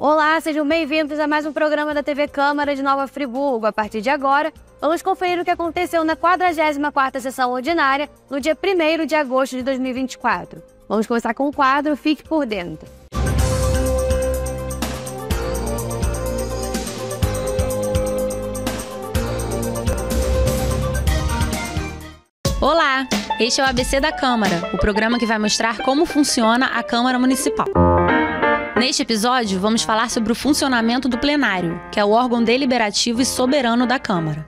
Olá, sejam bem-vindos a mais um programa da TV Câmara de Nova Friburgo. A partir de agora, vamos conferir o que aconteceu na 44ª sessão ordinária, no dia 1º de agosto de 2024. Vamos começar com o quadro Fique por Dentro. Olá, este é o ABC da Câmara, o programa que vai mostrar como funciona a Câmara Municipal. Neste episódio, vamos falar sobre o funcionamento do plenário, que é o órgão deliberativo e soberano da Câmara.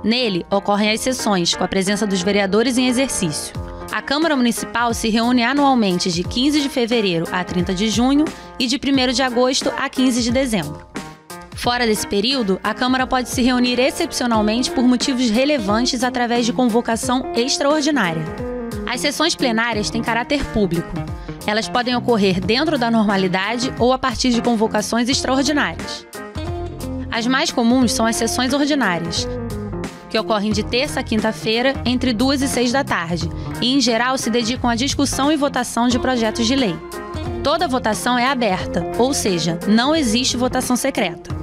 Nele, ocorrem as sessões, com a presença dos vereadores em exercício. A Câmara Municipal se reúne anualmente de 15 de fevereiro a 30 de junho e de 1º de agosto a 15 de dezembro. Fora desse período, a Câmara pode se reunir excepcionalmente por motivos relevantes através de convocação extraordinária. As sessões plenárias têm caráter público. Elas podem ocorrer dentro da normalidade ou a partir de convocações extraordinárias. As mais comuns são as sessões ordinárias, que ocorrem de terça a quinta-feira, entre 2 e 6 da tarde, e em geral se dedicam à discussão e votação de projetos de lei. Toda votação é aberta, ou seja, não existe votação secreta.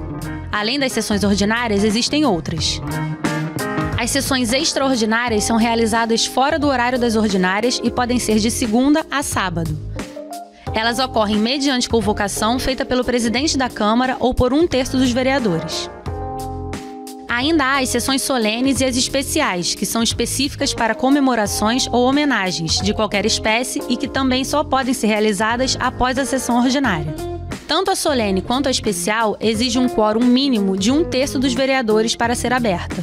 Além das sessões ordinárias, existem outras. As sessões extraordinárias são realizadas fora do horário das ordinárias e podem ser de segunda a sábado. Elas ocorrem mediante convocação feita pelo presidente da Câmara ou por 1/3 dos vereadores. Ainda há as sessões solenes e as especiais, que são específicas para comemorações ou homenagens de qualquer espécie e que também só podem ser realizadas após a sessão ordinária. Tanto a solene quanto a especial exigem um quórum mínimo de 1/3 dos vereadores para ser aberta.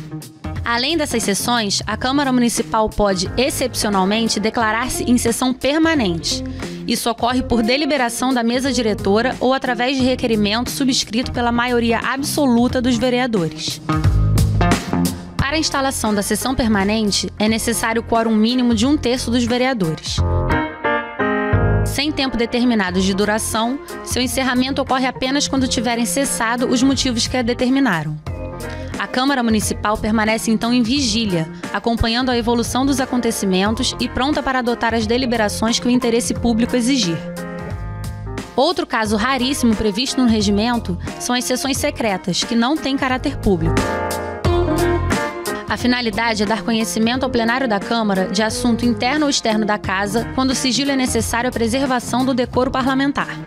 Além dessas sessões, a Câmara Municipal pode, excepcionalmente, declarar-se em sessão permanente. Isso ocorre por deliberação da mesa diretora ou através de requerimento subscrito pela maioria absoluta dos vereadores. Para a instalação da sessão permanente, é necessário o quórum mínimo de 1/3 dos vereadores. Sem tempo determinado de duração, seu encerramento ocorre apenas quando tiverem cessado os motivos que a determinaram. A Câmara Municipal permanece então em vigília, acompanhando a evolução dos acontecimentos e pronta para adotar as deliberações que o interesse público exigir. Outro caso raríssimo previsto no regimento são as sessões secretas, que não têm caráter público. A finalidade é dar conhecimento ao plenário da Câmara de assunto interno ou externo da Casa, quando o sigilo é necessário à preservação do decoro parlamentar.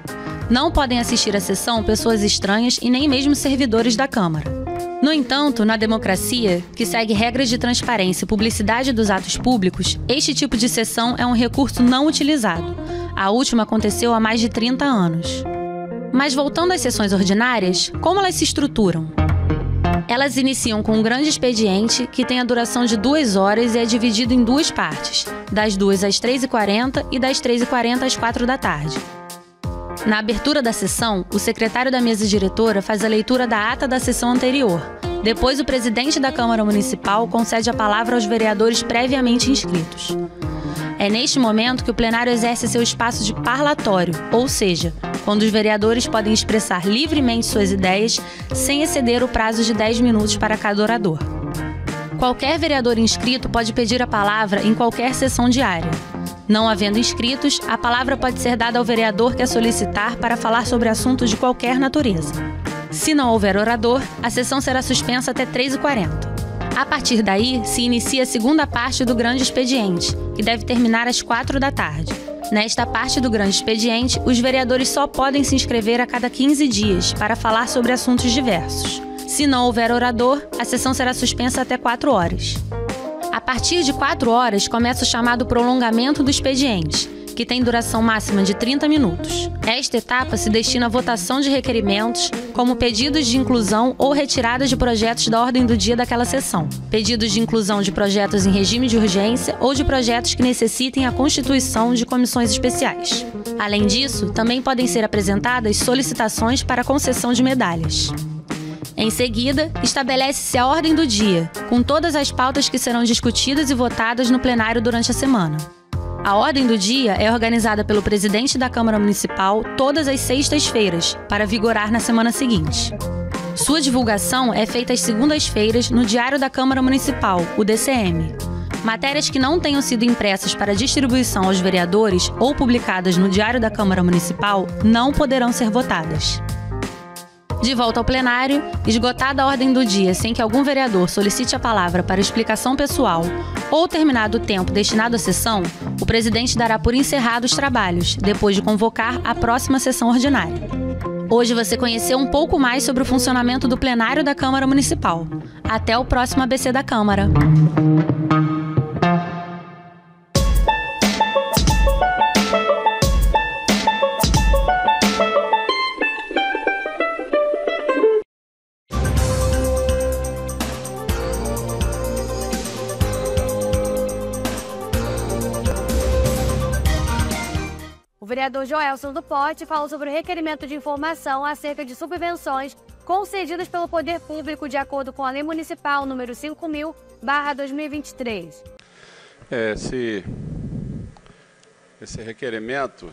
Não podem assistir à sessão pessoas estranhas e nem mesmo servidores da Câmara. No entanto, na democracia, que segue regras de transparência e publicidade dos atos públicos, este tipo de sessão é um recurso não utilizado. A última aconteceu há mais de 30 anos. Mas voltando às sessões ordinárias, como elas se estruturam? Elas iniciam com um grande expediente que tem a duração de 2 horas e é dividido em 2 partes, das 2 às 3h40 e das 3h40 às 4 da tarde. Na abertura da sessão, o secretário da mesa diretora faz a leitura da ata da sessão anterior. Depois, o presidente da Câmara Municipal concede a palavra aos vereadores previamente inscritos. É neste momento que o plenário exerce seu espaço de parlatório, ou seja, quando os vereadores podem expressar livremente suas ideias sem exceder o prazo de 10 minutos para cada orador. Qualquer vereador inscrito pode pedir a palavra em qualquer sessão diária. Não havendo inscritos, a palavra pode ser dada ao vereador que a solicitar para falar sobre assuntos de qualquer natureza. Se não houver orador, a sessão será suspensa até 3h40. A partir daí, se inicia a segunda parte do grande expediente, que deve terminar às 4 da tarde. Nesta parte do grande expediente, os vereadores só podem se inscrever a cada 15 dias para falar sobre assuntos diversos. Se não houver orador, a sessão será suspensa até 4 horas. A partir de 4 horas, começa o chamado prolongamento do expediente, que tem duração máxima de 30 minutos. Esta etapa se destina à votação de requerimentos, como pedidos de inclusão ou retiradas de projetos da ordem do dia daquela sessão, pedidos de inclusão de projetos em regime de urgência ou de projetos que necessitem a constituição de comissões especiais. Além disso, também podem ser apresentadas solicitações para concessão de medalhas. Em seguida, estabelece-se a ordem do dia, com todas as pautas que serão discutidas e votadas no plenário durante a semana. A ordem do dia é organizada pelo presidente da Câmara Municipal todas as sextas-feiras, para vigorar na semana seguinte. Sua divulgação é feita às segundas-feiras no Diário da Câmara Municipal, o DCM. Matérias que não tenham sido impressas para distribuição aos vereadores ou publicadas no Diário da Câmara Municipal não poderão ser votadas. De volta ao plenário, esgotada a ordem do dia sem que algum vereador solicite a palavra para explicação pessoal ou terminado o tempo destinado à sessão, o presidente dará por encerrados os trabalhos, depois de convocar a próxima sessão ordinária. Hoje você conheceu um pouco mais sobre o funcionamento do plenário da Câmara Municipal. Até o próximo ABC da Câmara. O vereador Joelson do Pote falou sobre o requerimento de informação acerca de subvenções concedidas pelo Poder Público de acordo com a Lei Municipal número 5.000/2023. Esse requerimento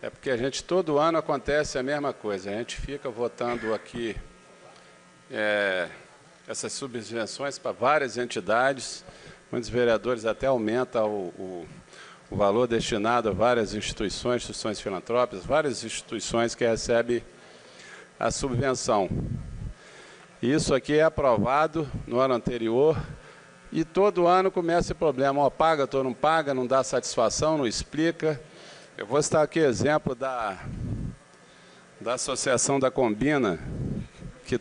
é porque todo ano acontece a mesma coisa. A gente fica votando aqui essas subvenções para várias entidades. Muitos vereadores até aumentam o valor destinado a várias instituições filantrópicas, várias instituições que recebem a subvenção. Isso aqui é aprovado no ano anterior e todo ano começa esse problema. Paga, ou não paga, não dá satisfação, não explica. Eu vou citar aqui exemplo da Associação da Combina, que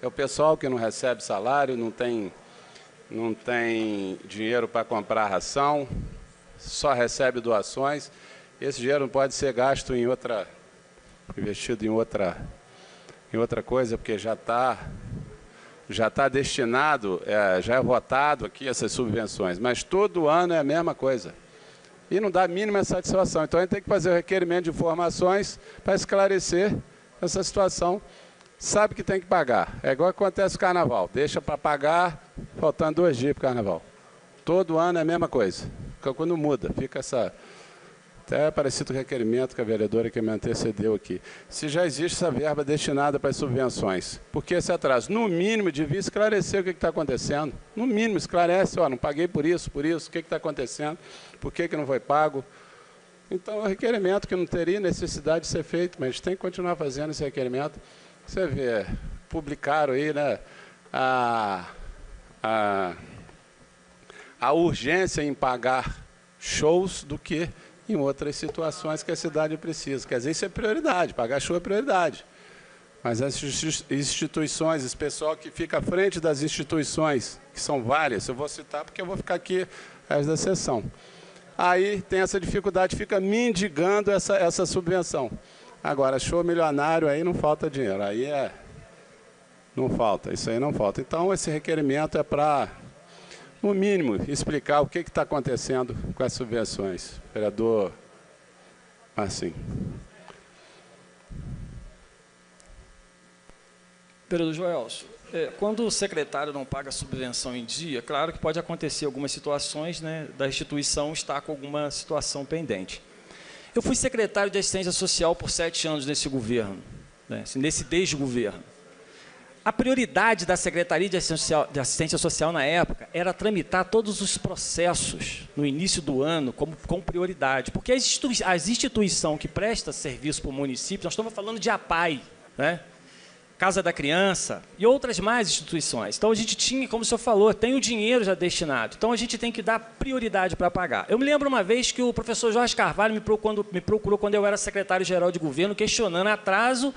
é o pessoal que não recebe salário, não tem dinheiro para comprar ração, só recebe doações. Esse dinheiro não pode ser gasto investido em outra coisa, porque já está destinado, já é votado aqui essas subvenções, mas todo ano é a mesma coisa. E não dá a mínima satisfação. Então a gente tem que fazer o requerimento de informações para esclarecer essa situação. Sabe que tem que pagar. É igual acontece no Carnaval. Deixa para pagar, faltando 2 dias para o Carnaval. Todo ano é a mesma coisa. Quando muda, fica até parecido com o requerimento que a vereadora que me antecedeu aqui. Se já existe essa verba destinada para as subvenções, por que esse atraso? No mínimo, devia esclarecer o que está acontecendo. No mínimo, esclarece, não paguei por isso, o que está acontecendo, por que não foi pago. Então, é um requerimento que não teria necessidade de ser feito, mas a gente tem que continuar fazendo esse requerimento. Você vê, publicaram aí, né, a urgência em pagar shows do que em outras situações que a cidade precisa. Quer dizer, isso é prioridade, pagar show é prioridade. Mas as instituições, esse pessoal que fica à frente das instituições, que são várias, eu vou citar porque eu vou ficar aqui resto da sessão. Aí tem essa dificuldade, fica mendigando essa subvenção. Agora, show milionário, aí não falta dinheiro, não falta, isso aí não falta. Então, esse requerimento é para, no mínimo, explicar o que está acontecendo com as subvenções. Vereador Marcinho. Vereador Joelson, quando o secretário não paga a subvenção em dia, claro que pode acontecer algumas situações, né, da instituição estar com alguma situação pendente. Eu fui secretário de Assistência Social por 7 anos nesse governo, né, nesse desgoverno. A prioridade da Secretaria de Assistência Social na época era tramitar todos os processos no início do ano com prioridade, porque as instituições que prestam serviço para o município, nós estamos falando de APAI, né? Casa da Criança e outras mais instituições. Então, a gente tinha, como o senhor falou, tem o dinheiro já destinado. Então, a gente tem que dar prioridade para pagar. Eu me lembro uma vez que o professor Jorge Carvalho me procurou quando eu era secretário-geral de governo, questionando atraso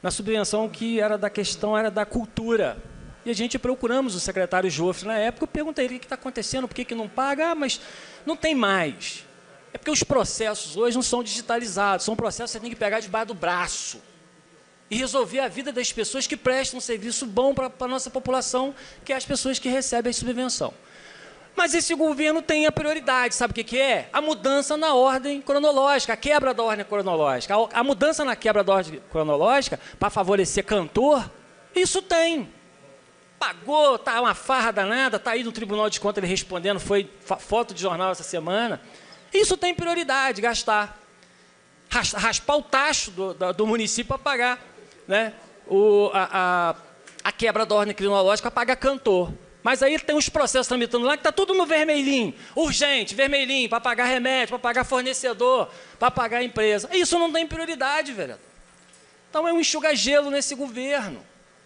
na subvenção que era da questão, era da cultura. E a gente procuramos o secretário Joffre na época, eu perguntei, o que está acontecendo, por que não paga? Mas não tem mais. É porque os processos hoje não são digitalizados, são processos que você tem que pegar debaixo do braço e resolver a vida das pessoas que prestam um serviço bom para a nossa população, que é as pessoas que recebem a subvenção. Mas esse governo tem a prioridade, sabe o que é? A mudança na ordem cronológica, a quebra da ordem cronológica. A mudança na quebra da ordem cronológica, para favorecer cantor, isso tem. Pagou, está uma farra danada, está aí no Tribunal de Contas ele respondendo, foi foto de jornal essa semana. Isso tem prioridade, gastar. Raspar o tacho do município para pagar, né, a quebra da ordem cronológica para pagar cantor. Mas aí tem uns processos tramitando lá que está tudo no vermelhinho. Urgente, vermelhinho, para pagar remédio, para pagar fornecedor, para pagar empresa. Isso não tem prioridade, vereador. Então é um enxuga-gelo nesse governo.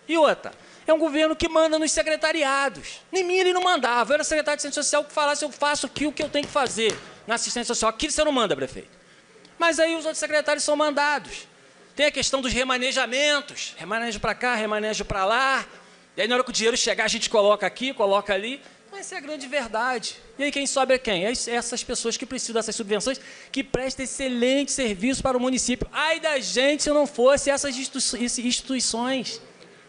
E outra, é um governo que manda nos secretariados. Nem mim ele não mandava. Eu era secretário de Assistência Social que falasse, eu faço aqui o que eu tenho que fazer na assistência social. Aqui você não manda, prefeito. Mas aí os outros secretários são mandados. Tem a questão dos remanejamentos. Remanejo para cá, remanejo para lá. E aí, na hora que o dinheiro chegar, a gente coloca aqui, coloca ali. Então, essa é a grande verdade. E aí, quem sobe é quem? Essas pessoas que precisam dessas subvenções, que prestam excelente serviço para o município. Ai da gente se não fosse essas instituições.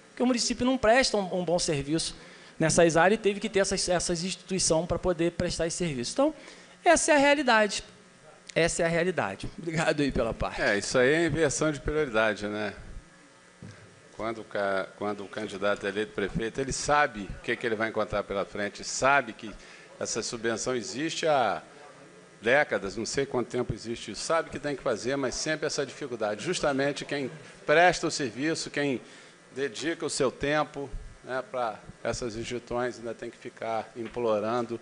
Porque o município não presta um bom serviço nessas áreas e teve que ter essas instituições para poder prestar esse serviço. Então, essa é a realidade. Essa é a realidade. Obrigado aí pela parte. Isso aí é inversão de prioridade, né? Quando o candidato é eleito prefeito, ele sabe o que ele vai encontrar pela frente, sabe que essa subvenção existe há décadas, não sei quanto tempo existe isso, sabe que tem que fazer, mas sempre essa dificuldade. Justamente quem presta o serviço, quem dedica o seu tempo, né, para essas instituições, ainda tem que ficar implorando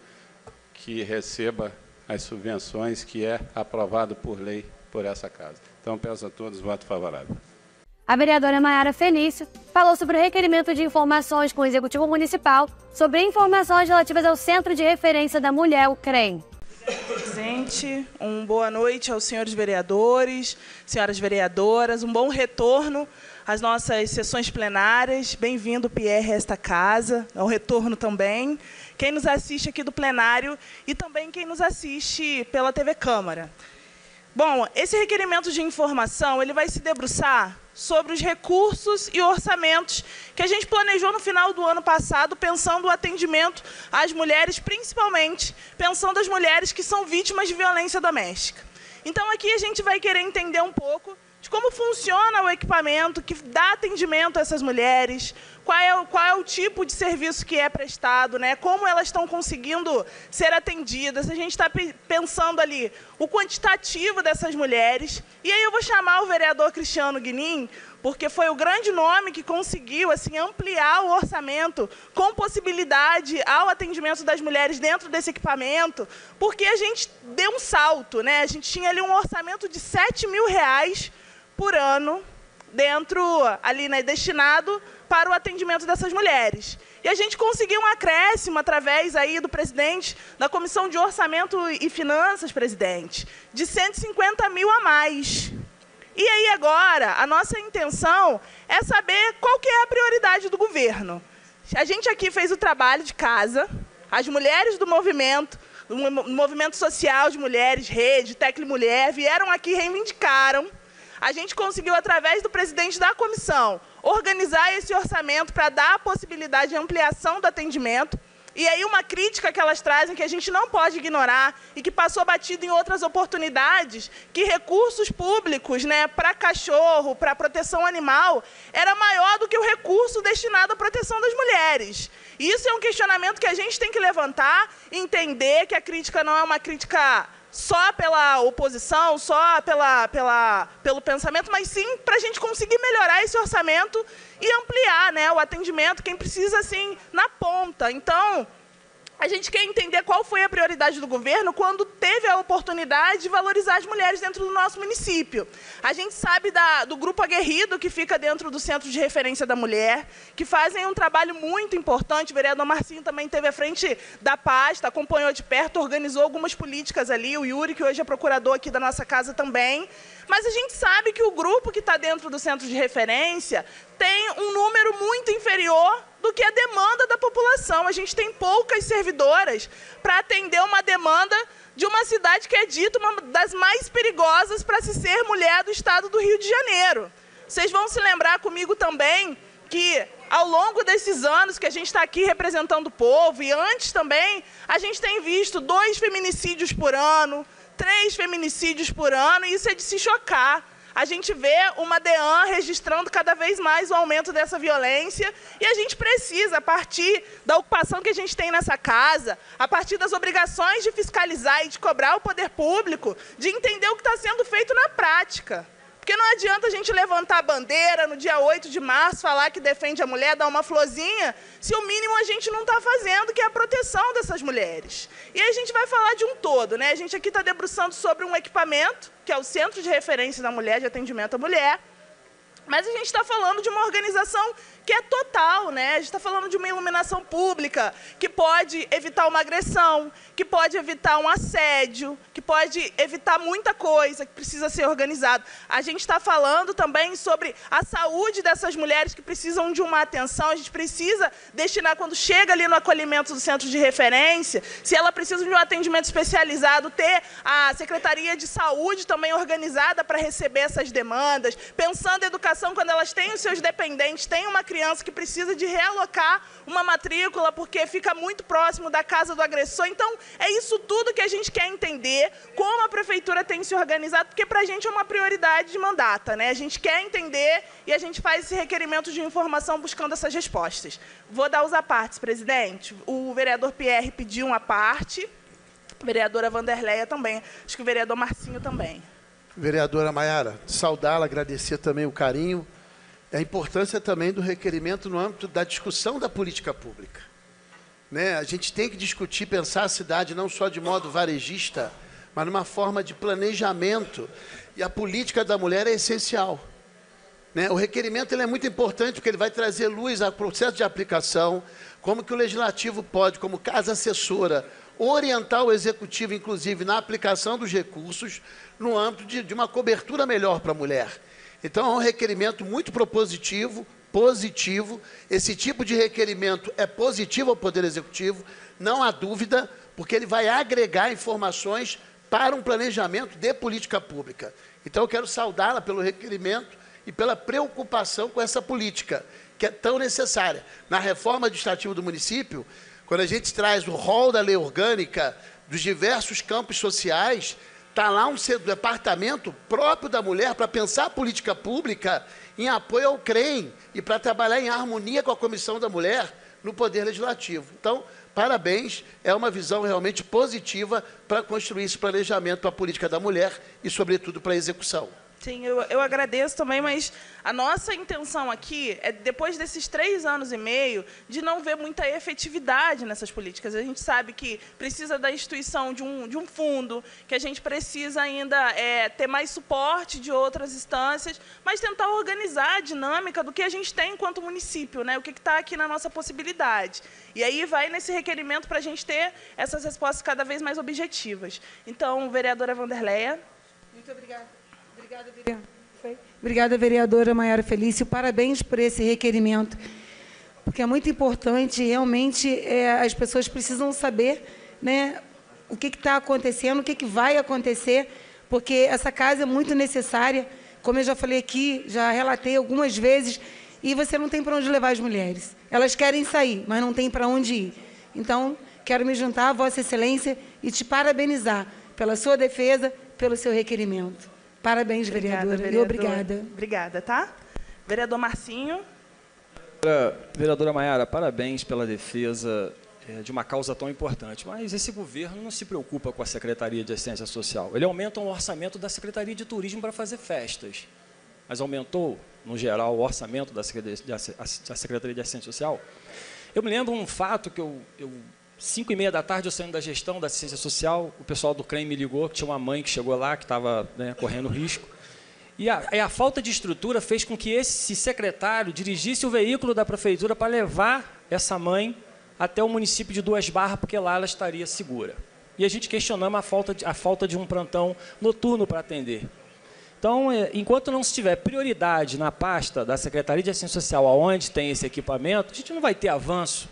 que receba as subvenções que é aprovado por lei por essa casa. Então, peço a todos voto favorável. A vereadora Maiara Felício falou sobre o requerimento de informações com o Executivo Municipal sobre informações relativas ao Centro de Referência da Mulher, o CREM. Presidente, boa noite aos senhores vereadores, senhoras vereadoras, um bom retorno às nossas sessões plenárias. Bem-vindo, Pierre, a esta casa, é um retorno também. Quem nos assiste aqui do plenário e também quem nos assiste pela TV Câmara. Bom, esse requerimento de informação ele vai se debruçar sobre os recursos e orçamentos que a gente planejou no final do ano passado, pensando o atendimento às mulheres, principalmente pensando as mulheres que são vítimas de violência doméstica. Então, aqui a gente vai querer entender um pouco de como funciona o equipamento que dá atendimento a essas mulheres, qual é o tipo de serviço que é prestado, né? Como elas estão conseguindo ser atendidas. A gente está pensando ali o quantitativo dessas mulheres. E aí eu vou chamar o vereador Cristiano Guinin, porque foi o grande nome que conseguiu assim, ampliar o orçamento com possibilidade ao atendimento das mulheres dentro desse equipamento, porque a gente deu um salto, né? A gente tinha ali um orçamento de R$7 mil por ano, destinado para o atendimento dessas mulheres. E a gente conseguiu um acréscimo através aí do presidente da Comissão de Orçamento e Finanças, presidente, de 150 mil a mais. E aí agora, a nossa intenção é saber qual que é a prioridade do governo. A gente aqui fez o trabalho de casa, as mulheres do movimento social de mulheres, Rede, Teclimulher, vieram aqui e reivindicaram. A gente conseguiu, através do presidente da comissão, organizar esse orçamento para dar a possibilidade de ampliação do atendimento. E aí uma crítica que elas trazem, que a gente não pode ignorar, e que passou batido em outras oportunidades, que recursos públicos, né, para cachorro, para proteção animal, era maior do que o recurso destinado à proteção das mulheres. E isso é um questionamento que a gente tem que levantar, entender que a crítica não é uma crítica só pela oposição, só pelo pensamento, mas sim para a gente conseguir melhorar esse orçamento e ampliar, né, o atendimento, quem precisa, assim, na ponta. Então, a gente quer entender qual foi a prioridade do governo quando teve a oportunidade de valorizar as mulheres dentro do nosso município. A gente sabe do Grupo Aguerrido, que fica dentro do Centro de Referência da Mulher, que fazem um trabalho muito importante. O vereador Marcinho também esteve à frente da pasta, acompanhou de perto, organizou algumas políticas ali. O Yuri, que hoje é procurador aqui da nossa casa também. Mas a gente sabe que o grupo que está dentro do Centro de Referência tem um número muito inferior do que a demanda da população. A gente tem poucas servidoras para atender uma demanda de uma cidade que é dita uma das mais perigosas para se ser mulher do estado do Rio de Janeiro. Vocês vão se lembrar comigo também que, ao longo desses anos que a gente está aqui representando o povo, e antes também, a gente tem visto 2 feminicídios por ano, 3 feminicídios por ano, e isso é de se chocar. A gente vê uma DEAN registrando cada vez mais o aumento dessa violência e a gente precisa, a partir da ocupação que a gente tem nessa casa, a partir das obrigações de fiscalizar e de cobrar o poder público, de entender o que está sendo feito na prática. Porque não adianta a gente levantar a bandeira no dia 8 de março, falar que defende a mulher, dar uma florzinha, se o mínimo a gente não está fazendo, que é a proteção dessas mulheres. E aí a gente vai falar de um todo, né? A gente aqui está debruçando sobre um equipamento, que é o Centro de Referência da Mulher, de Atendimento à Mulher, Mas a gente está falando de uma organização que é total, né? A gente está falando de uma iluminação pública que pode evitar uma agressão, que pode evitar um assédio, que pode evitar muita coisa que precisa ser organizado. A gente está falando também sobre a saúde dessas mulheres que precisam de uma atenção. A gente precisa destinar, quando chega ali no acolhimento do centro de referência, se ela precisa de um atendimento especializado, ter a Secretaria de Saúde também organizada para receber essas demandas, pensando em educação quando elas têm os seus dependentes, têm uma criança que precisa de realocar uma matrícula porque fica muito próximo da casa do agressor. Então, é isso tudo que a gente quer entender, como a prefeitura tem se organizado, porque para a gente é uma prioridade de mandata, né? A gente quer entender e a gente faz esse requerimento de informação buscando essas respostas. Vou dar os apartes, presidente. O vereador Pierre pediu uma parte, a vereadora Vanderleia também, acho que o vereador Marcinho também. Vereadora Maiara, saudá-la, agradecer também o carinho, a importância também do requerimento no âmbito da discussão da política pública. Né? A gente tem que discutir, pensar a cidade não só de modo varejista, mas numa forma de planejamento. E a política da mulher é essencial. Né? O requerimento ele é muito importante porque ele vai trazer luz ao processo de aplicação, como que o Legislativo pode, como casa assessora, orientar o Executivo, inclusive, na aplicação dos recursos, no âmbito de uma cobertura melhor para a mulher. Então, é um requerimento muito propositivo, positivo. Esse tipo de requerimento é positivo ao Poder Executivo, não há dúvida, porque ele vai agregar informações para um planejamento de política pública. Então, eu quero saudá-la pelo requerimento e pela preocupação com essa política, que é tão necessária. Na reforma administrativa do município, quando a gente traz o rol da lei orgânica dos diversos campos sociais, está lá um departamento próprio da mulher para pensar a política pública em apoio ao CREM e para trabalhar em harmonia com a Comissão da Mulher no Poder Legislativo. Então, parabéns, é uma visão realmente positiva para construir esse planejamento para a política da mulher e, sobretudo, para a execução. Sim, eu agradeço também, mas a nossa intenção aqui é, depois desses 3 anos e meio, de não ver muita efetividade nessas políticas. A gente sabe que precisa da instituição de um fundo, que a gente precisa ainda ter mais suporte de outras instâncias, mas tentar organizar a dinâmica do que a gente tem enquanto município, né? O que está aqui na nossa possibilidade. E aí vai nesse requerimento para a gente ter essas respostas cada vez mais objetivas. Então, vereadora Vanderleia. Muito obrigada. Obrigada, vereadora Maiara Felício. Parabéns por esse requerimento, porque é muito importante, realmente, as pessoas precisam saber, né, o que está acontecendo, o que vai acontecer, porque essa casa é muito necessária, como eu já falei aqui, já relatei algumas vezes, e você não tem para onde levar as mulheres. Elas querem sair, mas não tem para onde ir. Então, quero me juntar a Vossa Excelência e te parabenizar pela sua defesa, pelo seu requerimento. Parabéns, vereadora, e obrigada. Obrigada, tá? Vereador Marcinho. Vereadora Maiara, parabéns pela defesa de uma causa tão importante. Mas esse governo não se preocupa com a Secretaria de Assistência Social. Ele aumenta o orçamento da Secretaria de Turismo para fazer festas. Mas aumentou, no geral, o orçamento da Secretaria de Assistência Social? Eu me lembro um fato que 5h30 da tarde, eu saindo da gestão da assistência social, o pessoal do CREM me ligou, que tinha uma mãe que chegou lá, que estava, né, correndo risco. E a falta de estrutura fez com que esse secretário dirigisse o veículo da prefeitura para levar essa mãe até o município de Duas Barras, porque lá ela estaria segura. E a gente questionamos a falta de um plantão noturno para atender. Então, enquanto não se tiver prioridade na pasta da Secretaria de Assistência Social, onde tem esse equipamento, a gente não vai ter avanço.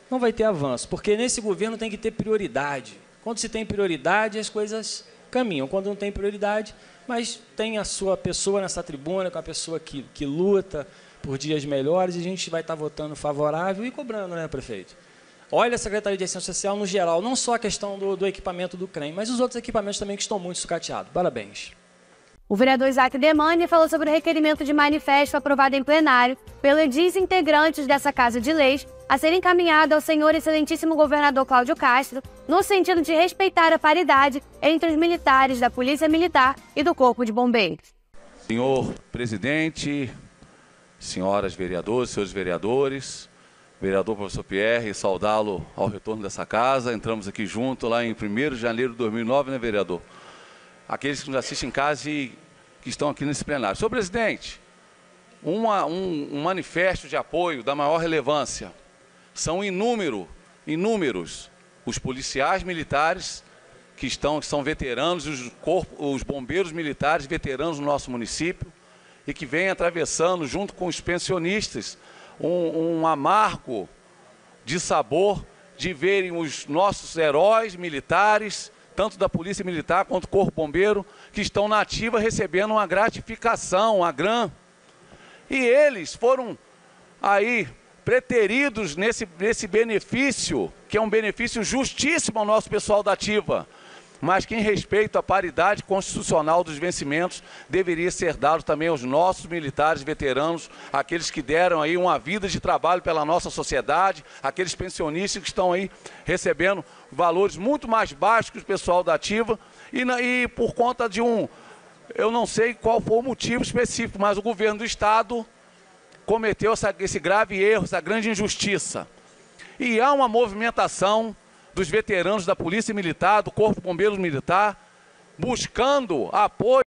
Não vai ter avanço, porque nesse governo tem que ter prioridade. Quando se tem prioridade, as coisas caminham. Quando não tem prioridade, mas tem a sua pessoa nessa tribuna, com a pessoa que luta por dias melhores, e a gente vai estar votando favorável e cobrando, né, prefeito? Olha a Secretaria de Assistência Social no geral, não só a questão do equipamento do CREM, mas os outros equipamentos também que estão muito sucateados. Parabéns. O vereador Isaac Demani falou sobre o requerimento de manifesto aprovado em plenário pelos desintegrantes dessa Casa de Leis a ser encaminhado ao senhor excelentíssimo governador Cláudio Castro, no sentido de respeitar a paridade entre os militares da Polícia Militar e do Corpo de Bombeiros. Senhor presidente, senhoras vereadoras, senhores vereadores, vereador professor Pierre, saudá-lo ao retorno dessa casa. Entramos aqui junto lá em 1º de janeiro de 2009, né, vereador? Aqueles que nos assistem em casa e que estão aqui nesse plenário. Senhor presidente, um manifesto de apoio da maior relevância. São inúmeros os policiais militares que são veteranos, os bombeiros militares veteranos do nosso município e que vêm atravessando, junto com os pensionistas, um amargo de sabor de verem os nossos heróis militares, tanto da Polícia Militar quanto do Corpo Bombeiro, que estão na ativa recebendo uma gratificação, uma GRAM. E eles foram aí preteridos nesse benefício, que é um benefício justíssimo ao nosso pessoal da ativa, mas que em respeito à paridade constitucional dos vencimentos, deveria ser dado também aos nossos militares veteranos, aqueles que deram aí uma vida de trabalho pela nossa sociedade, aqueles pensionistas que estão aí recebendo valores muito mais baixos que o pessoal da ativa, e por conta de eu não sei qual foi o motivo específico, mas o governo do Estado cometeu esse grave erro, essa grande injustiça. E há uma movimentação dos veteranos da Polícia Militar, do Corpo Bombeiro Militar, buscando apoio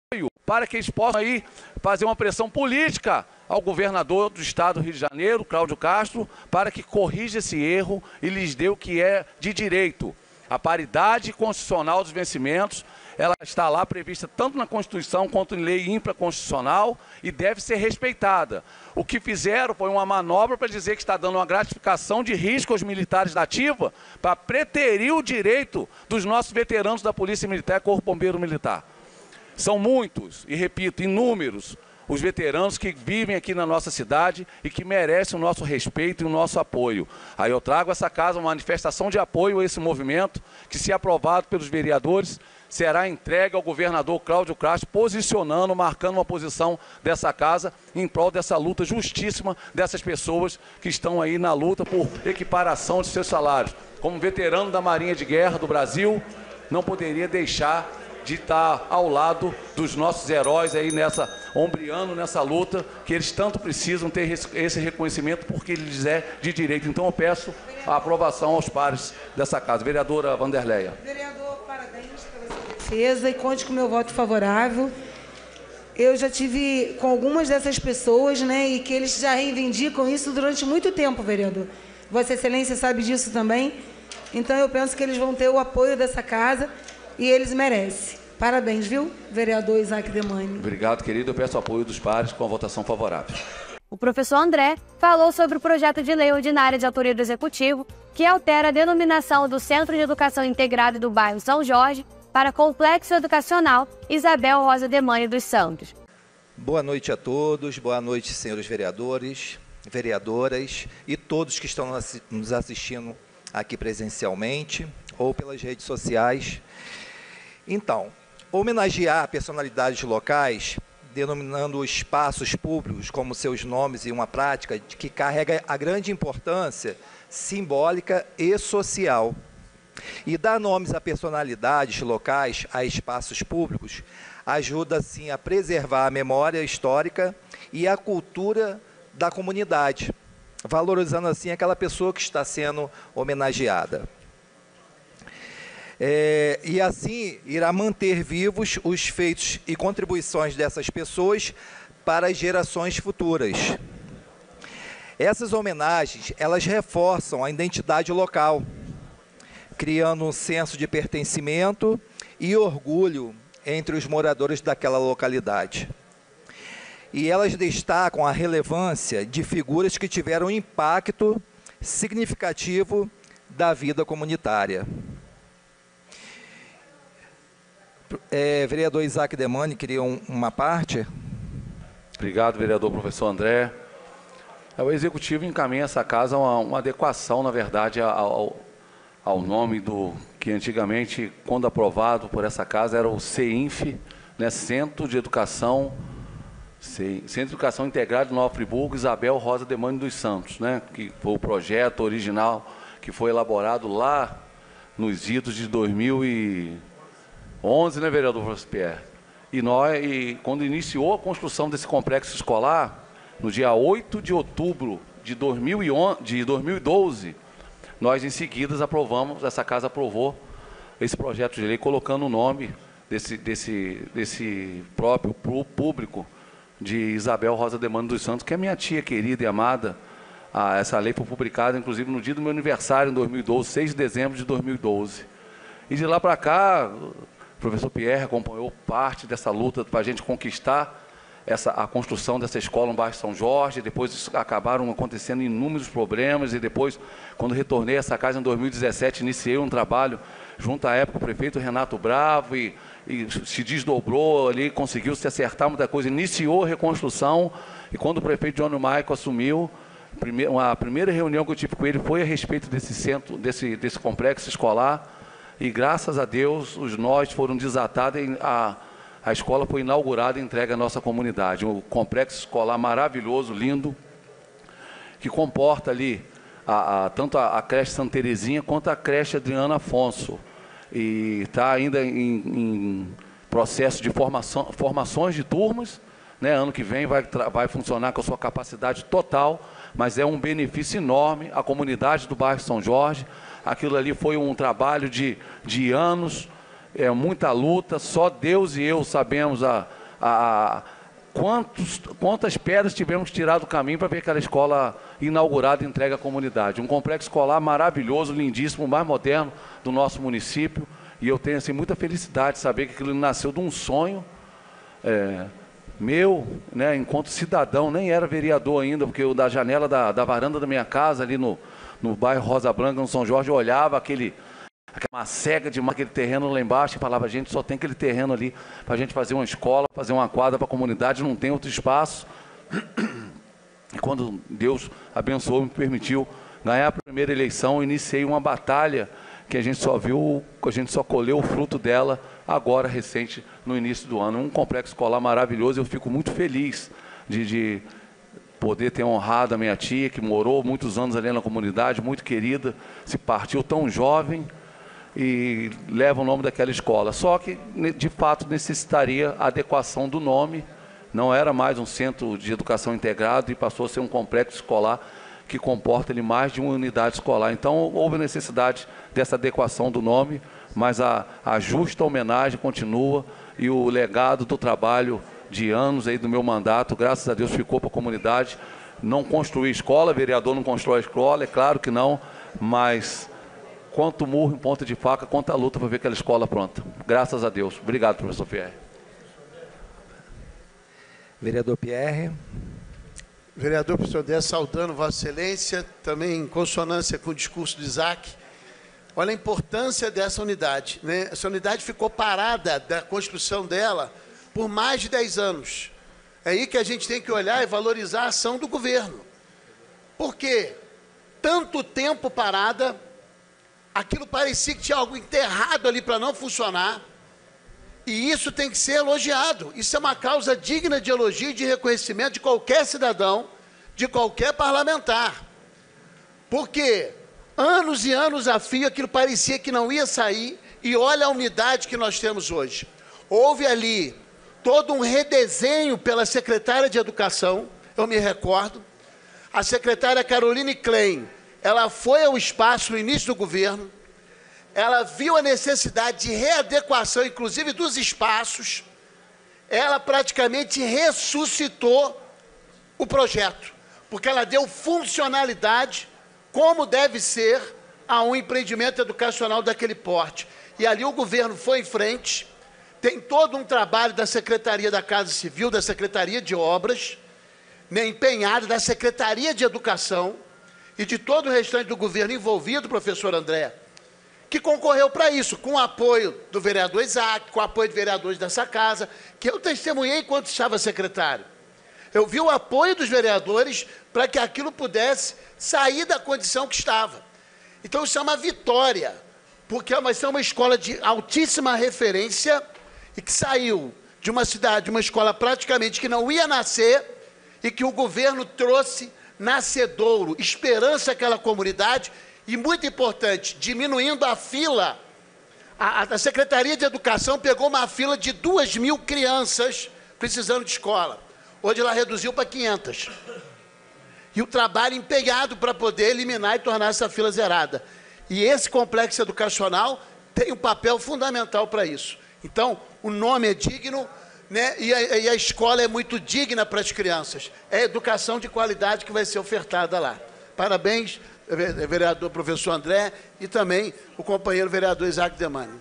para que eles possam aí fazer uma pressão política ao governador do Estado do Rio de Janeiro, Cláudio Castro, para que corrija esse erro e lhes dê o que é de direito. A paridade constitucional dos vencimentos, ela está lá prevista tanto na Constituição quanto em lei infraconstitucional e deve ser respeitada. O que fizeram foi uma manobra para dizer que está dando uma gratificação de risco aos militares da ativa para preterir o direito dos nossos veteranos da Polícia Militar e Corpo Bombeiro Militar. São muitos, e repito, inúmeros, os veteranos que vivem aqui na nossa cidade e que merecem o nosso respeito e o nosso apoio. Aí eu trago essa casa uma manifestação de apoio a esse movimento, que, se aprovado pelos vereadores, será entregue ao governador Cláudio Castro, posicionando, marcando uma posição dessa casa em prol dessa luta justíssima dessas pessoas que estão aí na luta por equiparação de seus salários. Como veterano da Marinha de Guerra do Brasil, não poderia deixar de estar ao lado dos nossos heróis aí ombreando nessa luta, que eles tanto precisam ter esse reconhecimento porque lhes é de direito. Então eu peço a aprovação aos pares dessa casa. Vereadora Vanderleia. Vereador, parabéns pela sua defesa e conte com o meu voto favorável. Eu já tive com algumas dessas pessoas, né, e que eles já reivindicam isso durante muito tempo, vereador. Vossa Excelência sabe disso também. Então eu penso que eles vão ter o apoio dessa casa e eles merecem. Parabéns, viu, vereador Isaac Demani. Obrigado, querido. Eu peço apoio dos pares com a votação favorável. O professor André falou sobre o projeto de lei ordinária de autoria do Executivo, que altera a denominação do Centro de Educação Integrado do bairro São Jorge para Complexo Educacional Isabel Rosa Demani dos Santos. Boa noite a todos, boa noite, senhores vereadores, vereadoras e todos que estão nos assistindo aqui presencialmente ou pelas redes sociais. Então, homenagear personalidades locais, denominando espaços públicos como seus nomes e uma prática que carrega a grande importância simbólica e social. E dar nomes a personalidades locais, a espaços públicos, ajuda, assim, a preservar a memória histórica e a cultura da comunidade, valorizando, assim, aquela pessoa que está sendo homenageada. E assim irá manter vivos os feitos e contribuições dessas pessoas para as gerações futuras. Essas homenagens, elas reforçam a identidade local, criando um senso de pertencimento e orgulho entre os moradores daquela localidade. E elas destacam a relevância de figuras que tiveram um impacto significativo da vida comunitária. Vereador Isaac Demani, queria uma parte? Obrigado, vereador professor André. O Executivo encaminha essa casa uma adequação, na verdade, ao nome do que antigamente, quando aprovado por essa casa, era o CEINF, né, Centro de Educação Integrado de Nova Friburgo, Isabel Rosa Demani dos Santos, né, que foi o projeto original que foi elaborado lá nos idos de 2011, né, vereador Francisco Pierre? E quando iniciou a construção desse complexo escolar, no dia 8 de outubro de 2012, nós, em seguida, essa casa aprovou esse projeto de lei, colocando o nome desse próprio público de Isabel Rosa Demano dos Santos, que é minha tia querida e amada. Essa lei foi publicada, inclusive, no dia do meu aniversário, em 2012, 6 de dezembro de 2012. E de lá para cá, o professor Pierre acompanhou parte dessa luta para a gente conquistar a construção dessa escola no bairro São Jorge. Depois acabaram acontecendo inúmeros problemas, e depois, quando retornei a essa casa em 2017, iniciei um trabalho junto à época o prefeito Renato Bravo, e se desdobrou ali, conseguiu se acertar muita coisa, iniciou a reconstrução. E quando o prefeito Johnny Maico assumiu, a primeira reunião que eu tive com ele foi a respeito desse centro, desse complexo escolar, e graças a Deus os nós foram desatados e a escola foi inaugurada e entregue à nossa comunidade. Um complexo escolar maravilhoso, lindo, que comporta ali tanto a creche Santa Terezinha quanto a creche Adriana Afonso. E está ainda em processo de formações de turmas, né? Ano que vem vai funcionar com a sua capacidade total, mas é um benefício enorme à comunidade do bairro São Jorge. Aquilo ali foi um trabalho de anos, muita luta. Só Deus e eu sabemos quantas pedras tivemos que tirar do caminho para ver aquela escola inaugurada e entregue à comunidade. Um complexo escolar maravilhoso, lindíssimo, o mais moderno do nosso município. E eu tenho assim, muita felicidade de saber que aquilo nasceu de um sonho meu, né, enquanto cidadão. Nem era vereador ainda, porque eu, da janela da varanda da minha casa, ali no bairro Rosa Branca, no São Jorge, eu olhava aquela macega de aquele terreno lá embaixo e falava: gente, só tem aquele terreno ali para a gente fazer uma escola, fazer uma quadra para a comunidade, não tem outro espaço. E quando Deus abençoou, me permitiu ganhar a primeira eleição, iniciei uma batalha que a gente só colheu o fruto dela agora, recente, no início do ano. Um complexo escolar maravilhoso. Eu fico muito feliz de poder ter honrado a minha tia, que morou muitos anos ali na comunidade, muito querida, se partiu tão jovem e leva o nome daquela escola. Só que, de fato, necessitaria a adequação do nome. Não era mais um centro de educação integrado e passou a ser um complexo escolar que comporta ali mais de uma unidade escolar. Então, houve necessidade dessa adequação do nome, mas a justa homenagem continua, e o legado do trabalho de anos aí do meu mandato, graças a Deus, ficou para a comunidade. Não construí escola, vereador não constrói escola, é claro que não, mas quanto murro em ponta de faca, quanta luta para ver aquela escola pronta. Graças a Deus. Obrigado, professor Pierre. Vereador Pierre. Vereador professor André, saudando Vossa Excelência, também em consonância com o discurso de Isaac. Olha a importância dessa unidade, né? Essa unidade ficou parada da construção dela por mais de 10 anos. É aí que a gente tem que olhar e valorizar a ação do governo. Por quê? Tanto tempo parada, aquilo parecia que tinha algo enterrado ali para não funcionar, e isso tem que ser elogiado. Isso é uma causa digna de elogio e de reconhecimento de qualquer cidadão, de qualquer parlamentar. Porque anos e anos a fio aquilo parecia que não ia sair, e olha a unidade que nós temos hoje. Houve ali todo um redesenho pela secretária de Educação, eu me recordo. A secretária Caroline Klein, ela foi ao espaço no início do governo, ela viu a necessidade de readequação, inclusive dos espaços, ela praticamente ressuscitou o projeto, porque ela deu funcionalidade, como deve ser, a um empreendimento educacional daquele porte. E ali o governo foi em frente, tem todo um trabalho da Secretaria da Casa Civil, da Secretaria de Obras, né, empenhado, da Secretaria de Educação e de todo o restante do governo envolvido, professor André, que concorreu para isso, com o apoio do vereador Isaac, com o apoio de vereadores dessa casa, que eu testemunhei enquanto estava secretário. Eu vi o apoio dos vereadores para que aquilo pudesse sair da condição que estava. Então, isso é uma vitória, porque vai ser uma escola de altíssima referência e que saiu de uma cidade, uma escola praticamente que não ia nascer, e que o governo trouxe nascedouro, esperança àquela comunidade. E, muito importante, diminuindo a fila. A Secretaria de Educação pegou uma fila de 2.000 crianças precisando de escola. Hoje ela reduziu para 500. E o trabalho empenhado para poder eliminar e tornar essa fila zerada. E esse complexo educacional tem um papel fundamental para isso. Então, o nome é digno, né? E a escola é muito digna para as crianças. É educação de qualidade que vai ser ofertada lá. Parabéns, vereador professor André, e também o companheiro vereador Isaac Demani.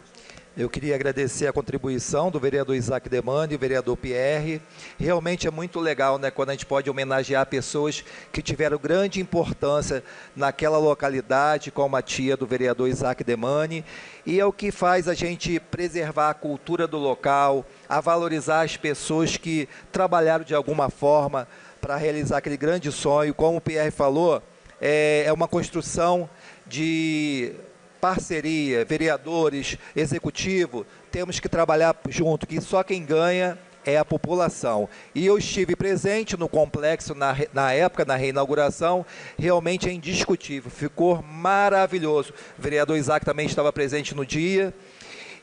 Eu queria agradecer a contribuição do vereador Isaac Demani e do vereador Pierre. Realmente é muito legal, né, quando a gente pode homenagear pessoas que tiveram grande importância naquela localidade, como a tia do vereador Isaac Demani. E é o que faz a gente preservar a cultura do local, a valorizar as pessoas que trabalharam de alguma forma para realizar aquele grande sonho. Como o Pierre falou, é uma construção de parceria, vereadores, executivo, temos que trabalhar junto, que só quem ganha é a população. E eu estive presente no complexo na época, na reinauguração, realmente é indiscutível, ficou maravilhoso. O vereador Isaac também estava presente no dia,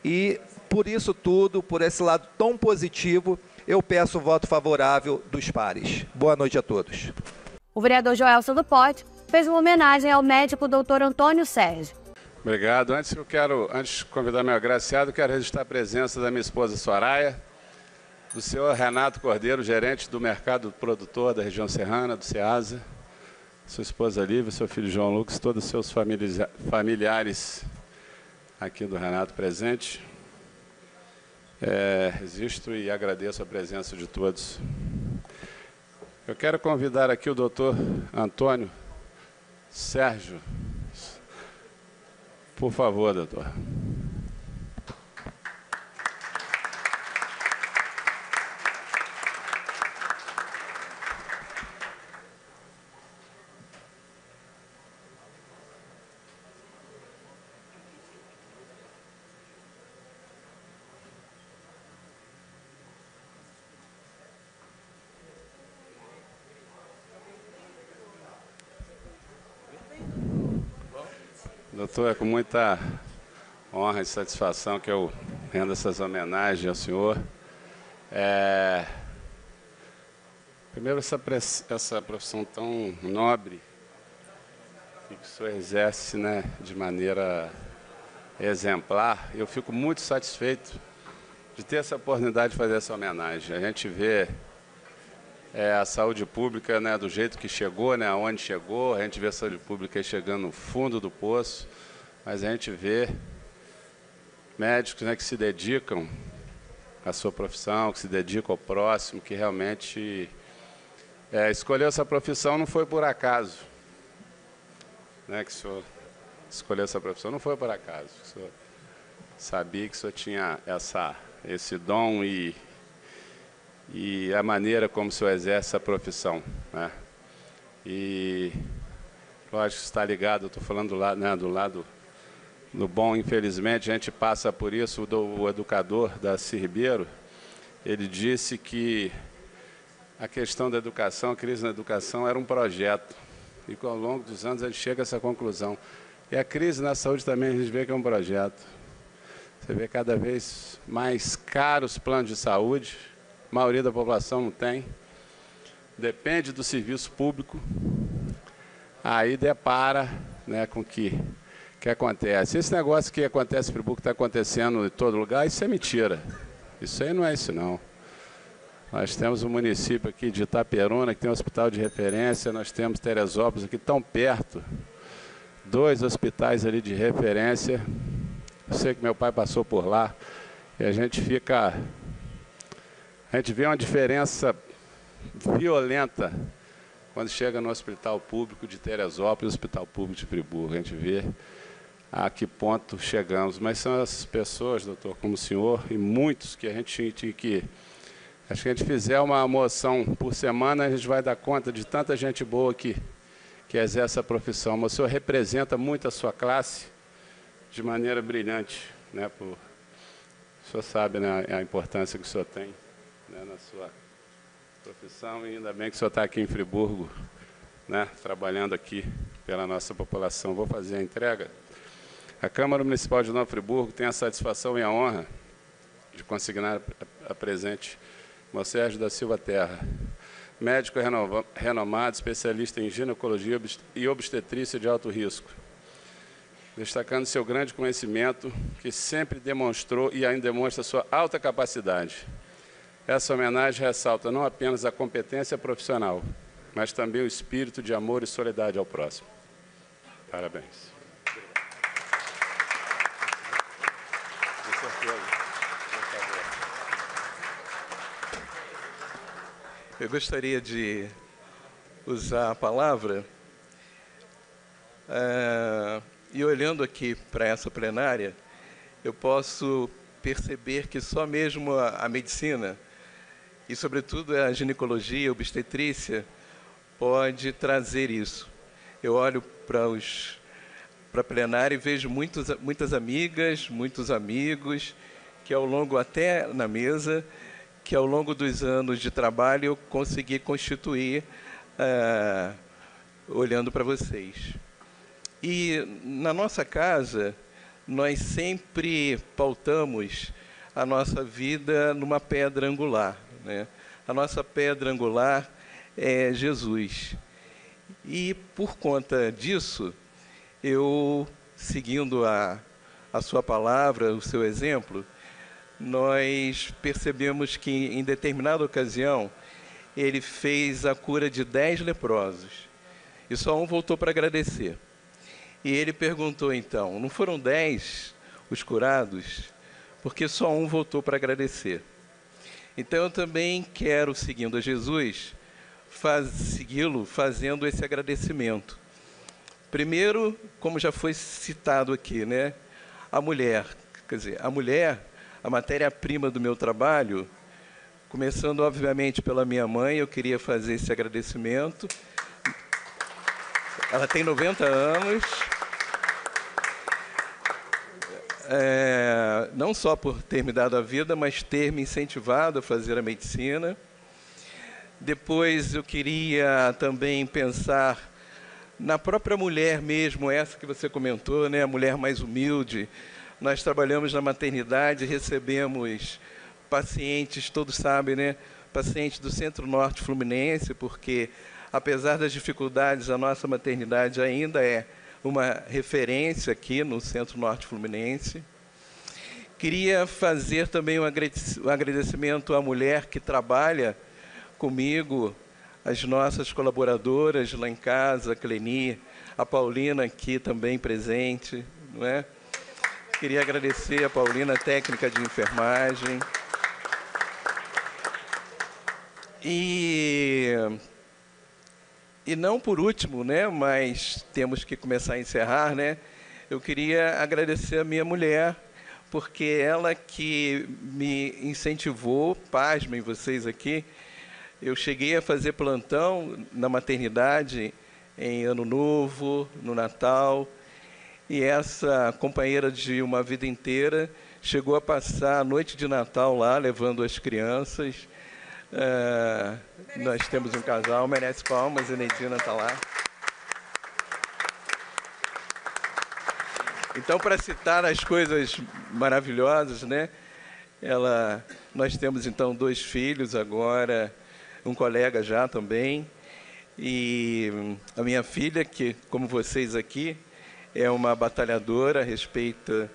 e por isso tudo, por esse lado tão positivo, eu peço o voto favorável dos pares. Boa noite a todos. O vereador Joelson do Pote fez uma homenagem ao médico doutor Antônio Sérgio. Obrigado. Antes de convidar meu agraciado, quero registrar a presença da minha esposa Soraya, do senhor Renato Cordeiro, gerente do mercado produtor da região serrana, do SEASA, sua esposa Lívia, seu filho João Lucas, todos os seus familiares aqui do Renato presente. Registro e agradeço a presença de todos. Eu quero convidar aqui o doutor Antônio Sérgio. Por favor, doutor. Doutor, é com muita honra e satisfação que eu rendo essas homenagens ao senhor. Primeiro, essa profissão tão nobre e que o senhor exerce, né, de maneira exemplar. Eu fico muito satisfeito de ter essa oportunidade de fazer essa homenagem. A gente vê a saúde pública, né, do jeito que chegou, né, aonde chegou, a gente vê a saúde pública chegando no fundo do poço, mas a gente vê médicos, né, que se dedicam à sua profissão, que se dedicam ao próximo, que realmente escolheu essa profissão não foi por acaso, né, que o senhor escolheu essa profissão não foi por acaso, o senhor sabia que o senhor tinha esse dom e a maneira como o senhor exerce a profissão, né? E, lógico, está ligado, eu estou falando do lado, né, do lado do bom, infelizmente, a gente passa por isso. O educador Darcy Ribeiro, ele disse que a questão da educação, a crise na educação era um projeto, e que ao longo dos anos a gente chega a essa conclusão. E a crise na saúde também a gente vê que é um projeto. Você vê cada vez mais caros os planos de saúde, a maioria da população não tem, depende do serviço público, aí depara, né, com o que acontece. Esse negócio que acontece em Friburgo, que está acontecendo em todo lugar, isso é mentira. Isso aí não é isso, não. Nós temos um município aqui de Itaperuna, que tem um hospital de referência, nós temos Teresópolis aqui tão perto, 2 hospitais ali de referência. Eu sei que meu pai passou por lá, e a gente vê uma diferença violenta quando chega no hospital público de Teresópolis, hospital público de Friburgo. A gente vê a que ponto chegamos. Mas são essas pessoas, doutor, como o senhor, e muitos que a gente tinha que... Acho que a gente fizer uma moção por semana, a gente vai dar conta de tanta gente boa que exerce a profissão. Mas o senhor representa muito a sua classe de maneira brilhante, né? O senhor sabe, né, a importância que o senhor tem, né, na sua profissão, e ainda bem que o senhor está aqui em Friburgo, né, trabalhando aqui pela nossa população. Vou fazer a entrega. A Câmara Municipal de Nova Friburgo tem a satisfação e a honra de consignar a presente o Sérgio da Silva Terra, médico renomado, especialista em ginecologia e obstetrícia de alto risco, destacando seu grande conhecimento, que sempre demonstrou e ainda demonstra sua alta capacidade Essa homenagem ressalta não apenas a competência profissional, mas também o espírito de amor e solidariedade ao próximo. Parabéns. Com certeza. Eu gostaria de usar a palavra e olhando aqui para essa plenária, eu posso perceber que só mesmo a medicina e, sobretudo, a ginecologia, a obstetrícia, pode trazer isso. Eu olho para a plenária e vejo muitas amigas, muitos amigos, que ao longo, até na mesa, que ao longo dos anos de trabalho eu consegui constituir, olhando para vocês. E na nossa casa, nós sempre pautamos a nossa vida numa pedra angular, né? A nossa pedra angular é Jesus. E, por conta disso, eu, seguindo a sua palavra, o seu exemplo, nós percebemos que, em determinada ocasião, ele fez a cura de 10 leprosos. E só um voltou para agradecer. E ele perguntou, então, não foram 10 os curados? Porque só um voltou para agradecer. Então, eu também quero, seguindo a Jesus, segui-lo fazendo esse agradecimento. Primeiro, como já foi citado aqui, né? A mulher, a matéria-prima do meu trabalho, começando, obviamente, pela minha mãe, eu queria fazer esse agradecimento. Ela tem 90 anos. Não só por ter me dado a vida, mas ter me incentivado a fazer a medicina. Depois eu queria também pensar na própria mulher mesmo, essa que você comentou, né? A mulher mais humilde. Nós trabalhamos na maternidade, recebemos pacientes, todos sabem, né? Pacientes do Centro-Norte Fluminense, porque, apesar das dificuldades, a nossa maternidade ainda é uma referência aqui no Centro-Norte Fluminense. Queria fazer também um agradecimento à mulher que trabalha comigo, as nossas colaboradoras lá em casa, a Cleni, a Paulina aqui também presente, não é? Queria agradecer a Paulina, técnica de enfermagem. E não por último, né, mas temos que começar a encerrar, né? Eu queria agradecer a minha mulher, porque ela que me incentivou, pasmem vocês aqui, eu cheguei a fazer plantão na maternidade em Ano Novo, no Natal, e essa companheira de uma vida inteira chegou a passar a noite de Natal lá, levando as crianças. Nós temos um casal, merece palmas, a Neidina está lá. Então, para citar as coisas maravilhosas, né? Nós temos, então, 2 filhos agora, um colega já também, e a minha filha, que, como vocês aqui, é uma batalhadora a respeito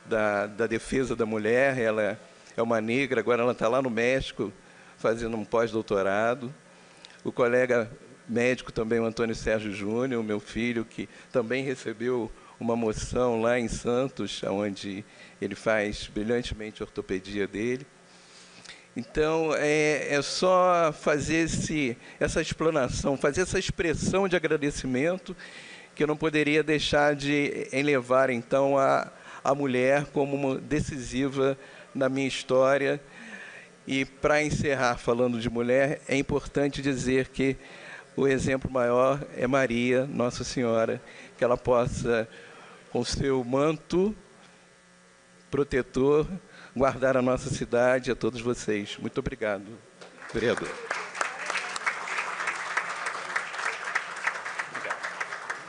da defesa da mulher. Ela é uma negra, agora ela está lá no México, fazendo um pós-doutorado. O colega médico também, o Antônio Sérgio Júnior, o meu filho, que também recebeu uma moção lá em Santos, onde ele faz brilhantemente a ortopedia dele. Então, é só fazer essa explanação, fazer essa expressão de agradecimento, que eu não poderia deixar de elevar, então, a mulher como decisiva na minha história. E, para encerrar falando de mulher, é importante dizer que o exemplo maior é Maria, Nossa Senhora, que ela possa, com seu manto protetor, guardar a nossa cidade e a todos vocês. Muito obrigado, vereador.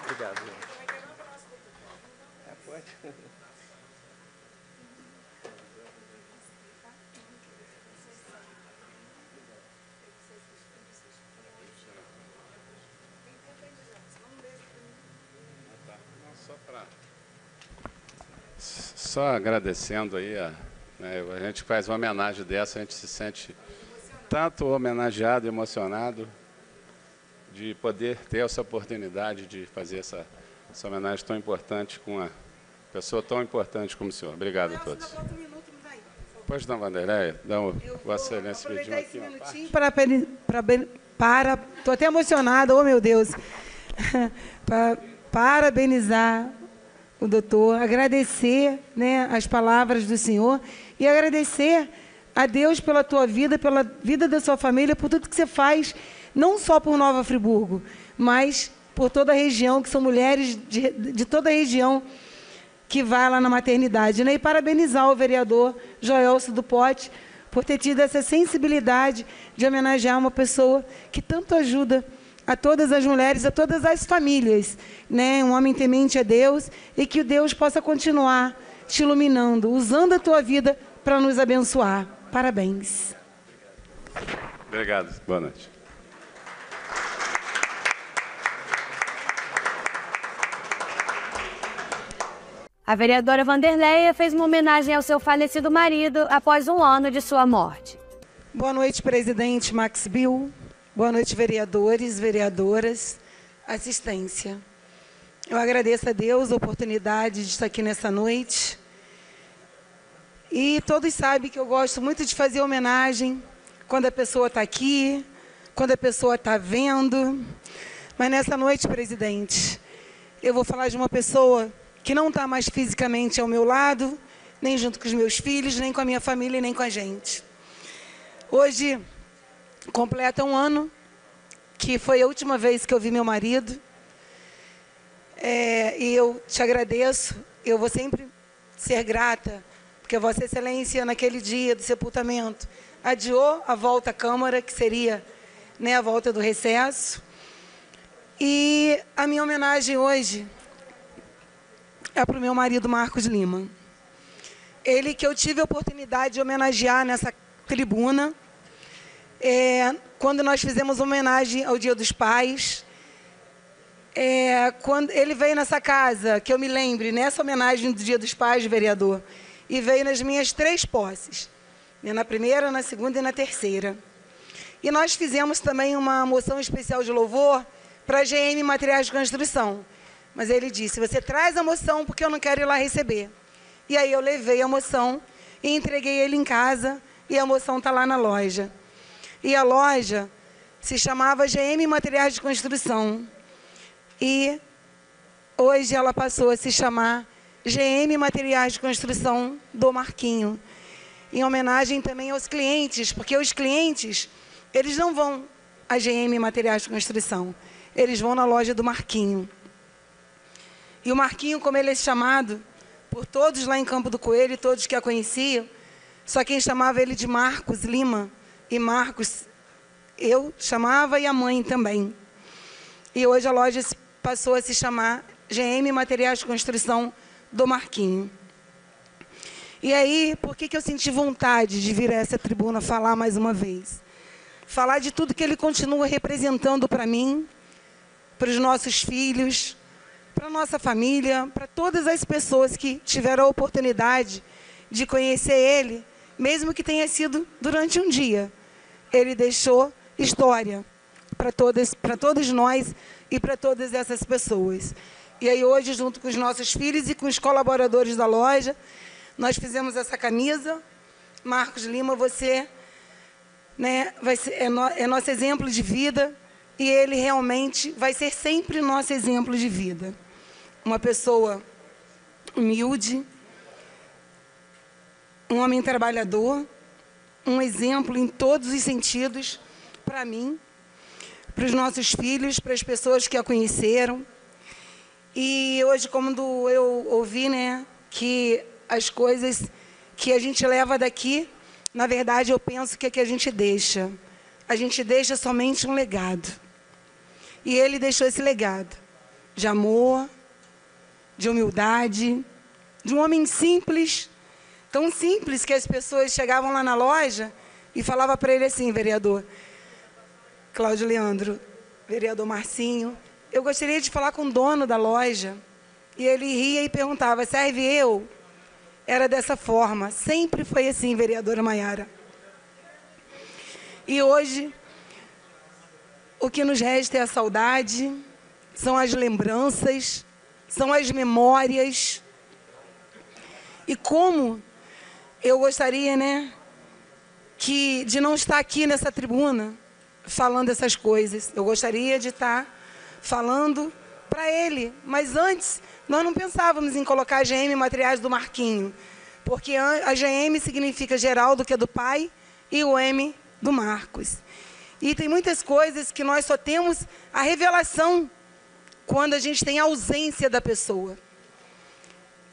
Obrigado. Pode. Só agradecendo aí, né, a gente faz uma homenagem dessa, a gente se sente tanto homenageado, emocionado de poder ter essa oportunidade de fazer essa homenagem tão importante com uma pessoa tão importante como o senhor. Obrigado a todos. Pode dar, Vanderleia? Dá Vossa Excelência pediu aqui uma parte. Estou até emocionada, oh meu Deus. Para parabenizar o doutor, agradecer, né, as palavras do senhor e agradecer a Deus pela tua vida, pela vida da sua família, por tudo que você faz, não só por Nova Friburgo, mas por toda a região, que são mulheres de toda a região que vai lá na maternidade, né? E parabenizar o vereador Joelso do Pote por ter tido essa sensibilidade de homenagear uma pessoa que tanto ajuda a todas as mulheres, a todas as famílias, né? Um homem temente a Deus, e que o Deus possa continuar te iluminando, usando a tua vida para nos abençoar. Parabéns. Obrigado. Boa noite. A vereadora Vanderleia fez uma homenagem ao seu falecido marido após 1 ano de sua morte. Boa noite, presidente Max Bill. Boa noite, vereadores, vereadoras, assistência. Eu agradeço a Deus a oportunidade de estar aqui nessa noite. E todos sabem que eu gosto muito de fazer homenagem quando a pessoa está aqui, quando a pessoa está vendo. Mas nessa noite, presidente, eu vou falar de uma pessoa que não está mais fisicamente ao meu lado, nem junto com os meus filhos, nem com a minha família, nem com a gente. Hoje completa 1 ano, que foi a última vez que eu vi meu marido. E eu te agradeço, eu vou sempre ser grata, porque Vossa Excelência, naquele dia do sepultamento, adiou a volta à Câmara, que seria, né, a volta do recesso. E a minha homenagem hoje é para o meu marido Marcos Lima. Ele que eu tive a oportunidade de homenagear nessa tribuna, quando nós fizemos homenagem ao Dia dos Pais. Quando ele veio nessa casa, que eu me lembre, nessa homenagem do Dia dos Pais, vereador, e veio nas minhas 3 posses, né, na primeira, na segunda e na terceira. E nós fizemos também uma moção especial de louvor para a GM Materiais de Construção. Mas ele disse, você traz a moção porque eu não quero ir lá receber. E aí eu levei a moção e entreguei ele em casa, e a moção está lá na loja. E a loja se chamava GM Materiais de Construção. E hoje ela passou a se chamar GM Materiais de Construção do Marquinho. Em homenagem também aos clientes, porque os clientes, eles não vão à GM Materiais de Construção, eles vão na loja do Marquinho. E o Marquinho, como ele é chamado por todos lá em Campo do Coelho, todos que a conheciam, só quem chamava ele de Marcos Lima, e Marcos eu chamava, e a mãe também. E hoje a loja passou a se chamar GM Materiais de Construção do Marquinho. E aí, por que eu senti vontade de vir a essa tribuna falar mais uma vez? Falar de tudo que ele continua representando para mim, para os nossos filhos, para a nossa família, para todas as pessoas que tiveram a oportunidade de conhecer ele, mesmo que tenha sido durante um dia. Ele deixou história para todos nós e para todas essas pessoas. E aí hoje, junto com os nossos filhos e com os colaboradores da loja, nós fizemos essa camisa. Marcos Lima, você, né, é nosso exemplo de vida, e ele realmente vai ser sempre nosso exemplo de vida. Uma pessoa humilde, um homem trabalhador, um exemplo em todos os sentidos, para mim, para os nossos filhos, para as pessoas que a conheceram. E hoje, como eu ouvi, né, que as coisas que a gente leva daqui, na verdade, eu penso que é que a gente deixa. A gente deixa somente um legado. E ele deixou esse legado de amor, de humildade, de um homem simples, tão simples que as pessoas chegavam lá na loja e falavam para ele assim, vereador Cláudio Leandro, vereador Marcinho, eu gostaria de falar com o dono da loja. E ele ria e perguntava, serve eu? Era dessa forma, sempre foi assim, vereadora Maiara. E hoje, o que nos resta é a saudade, são as lembranças, são as memórias. E como eu gostaria, né, de não estar aqui nessa tribuna falando essas coisas. Eu gostaria de estar falando para ele. Mas antes, nós não pensávamos em colocar a GM Materiais do Marquinho, porque a GM significa Geraldo, que é do pai, e o M do Marcos. E tem muitas coisas que nós só temos a revelação quando a gente tem a ausência da pessoa.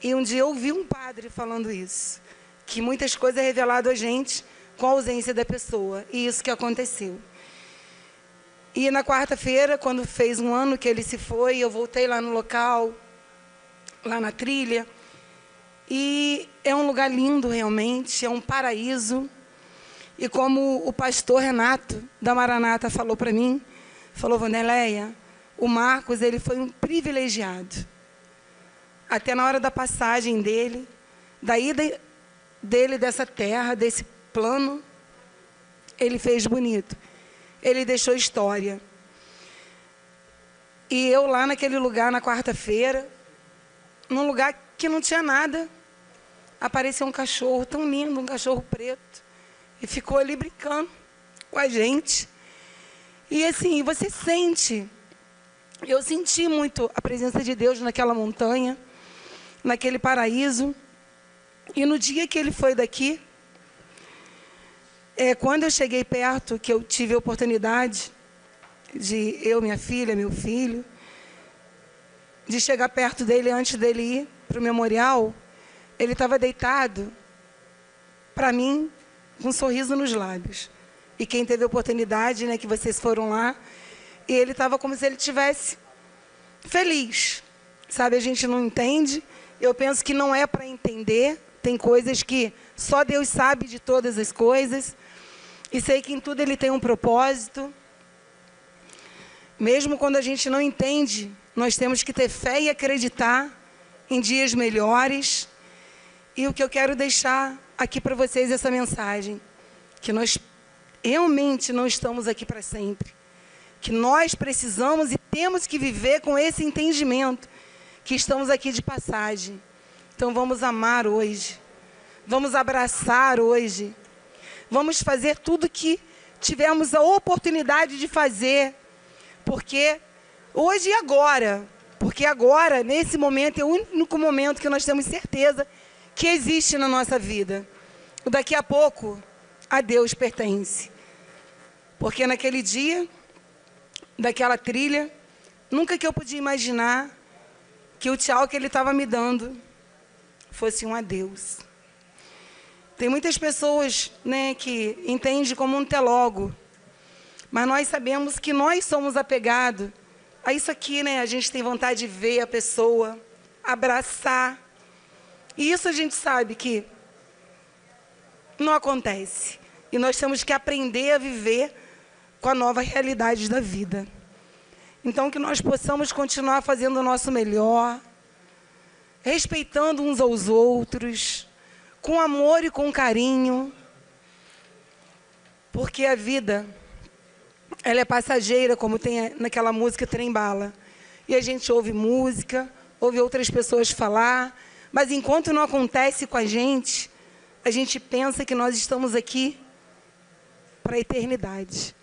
E um dia eu ouvi um padre falando isso, que muitas coisas é revelado a gente com a ausência da pessoa. E isso que aconteceu. E na quarta-feira, quando fez um ano que ele se foi, eu voltei lá no local, lá na trilha. E é um lugar lindo, realmente, é um paraíso. E como o pastor Renato, da Maranata, falou para mim, falou: Wanderleia, o Marcos, ele foi um privilegiado. Até na hora da passagem dele, da ida dele dessa terra, desse plano, ele fez bonito. Ele deixou história. E eu lá naquele lugar, na quarta-feira, num lugar que não tinha nada, apareceu um cachorro tão lindo, um cachorro preto, e ficou ali brincando com a gente. E assim, você sente, eu senti muito a presença de Deus naquela montanha, naquele paraíso. E no dia que ele foi daqui, quando eu cheguei perto, que eu tive a oportunidade de eu, minha filha, meu filho, de chegar perto dele antes dele ir para o memorial, ele estava deitado, para mim, com um sorriso nos lábios. E quem teve a oportunidade, né, que vocês foram lá, e ele estava como se ele estivesse feliz. Sabe, a gente não entende. Eu penso que não é para entender. Tem coisas que só Deus sabe de todas as coisas. E sei que em tudo ele tem um propósito. Mesmo quando a gente não entende, nós temos que ter fé e acreditar em dias melhores. E o que eu quero deixar aqui para vocês é essa mensagem, que nós realmente não estamos aqui para sempre. Que nós precisamos e temos que viver com esse entendimento, que estamos aqui de passagem. Então vamos amar hoje, vamos abraçar hoje, vamos fazer tudo que tivermos a oportunidade de fazer, porque hoje e agora, porque agora, nesse momento, é o único momento que nós temos certeza que existe na nossa vida. O daqui a pouco, a Deus pertence. Porque naquele dia, daquela trilha, nunca que eu podia imaginar que o tchau que ele estava me dando fosse um adeus. Tem muitas pessoas, né, que entendem como um telogo, mas nós sabemos que nós somos apegados a isso aqui, né? A gente tem vontade de ver a pessoa, abraçar. E isso a gente sabe que não acontece. E nós temos que aprender a viver com a nova realidade da vida. Então, que nós possamos continuar fazendo o nosso melhor, respeitando uns aos outros, com amor e com carinho, porque a vida, ela é passageira, como tem naquela música Trem Bala. E a gente ouve música, ouve outras pessoas falar, mas enquanto não acontece com a gente pensa que nós estamos aqui para a eternidade.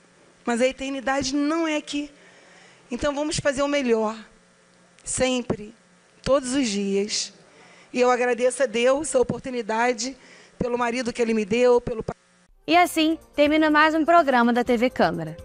Mas a eternidade não é aqui. Então vamos fazer o melhor, sempre, todos os dias. E eu agradeço a Deus a oportunidade, pelo marido que Ele me deu, pelo... E assim, termina mais um programa da TV Câmara.